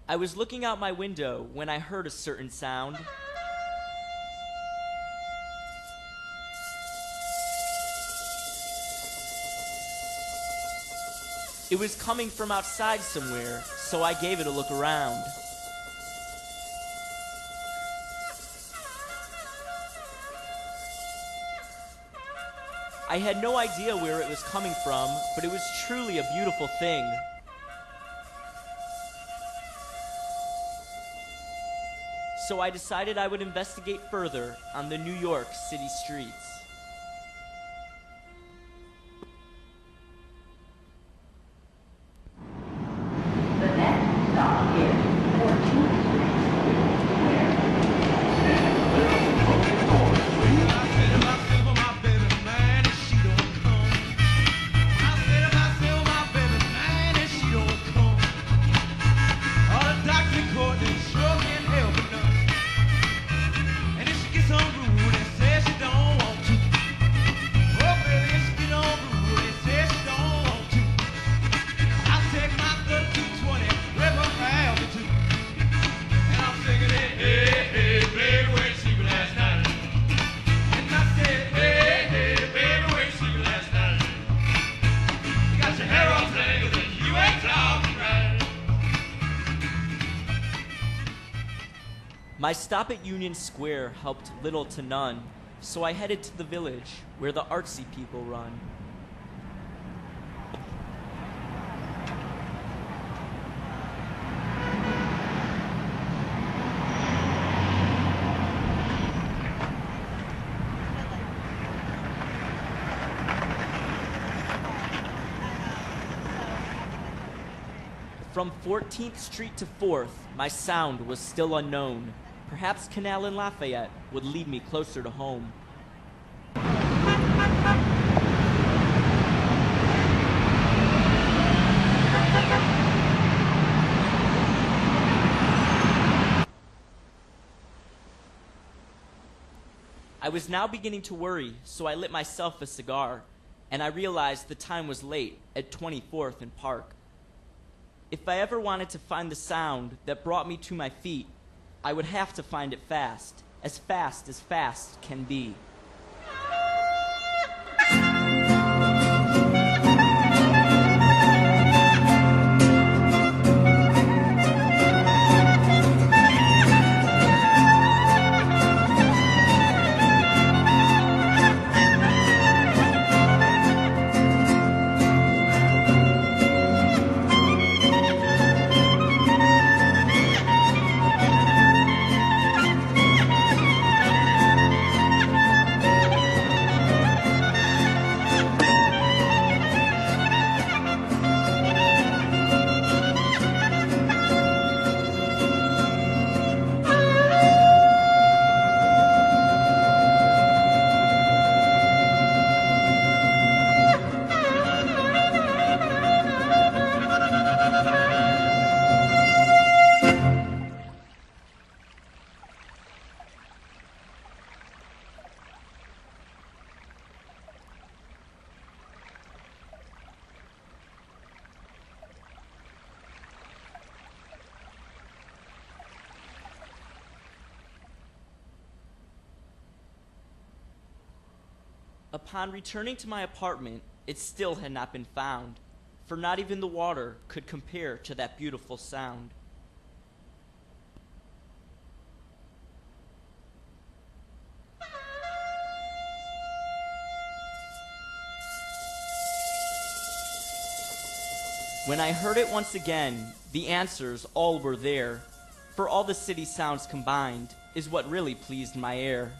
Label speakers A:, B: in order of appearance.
A: I was looking out my window when I heard a certain sound. It was coming from outside somewhere, so I gave it a look around. I had no idea where it was coming from, but it was truly a beautiful thing. So I decided I would investigate further on the New York City streets.
B: The next stop is 14th
A: My stop at Union Square helped little to none, so I headed to the village where the artsy people run. From 14th Street to 4th, my sound was still unknown. Perhaps Canal and Lafayette would lead me closer to home. I was now beginning to worry, so I lit myself a cigar, and I realized the time was late at 24th and Park. If I ever wanted to find the sound that brought me to my feet, I would have to find it fast as fast can be. Upon returning to my apartment, it still had not been found, for not even the water could compare to that beautiful sound. When I heard it once again, the answers all were there, for all the city sounds combined is what really pleased my ear.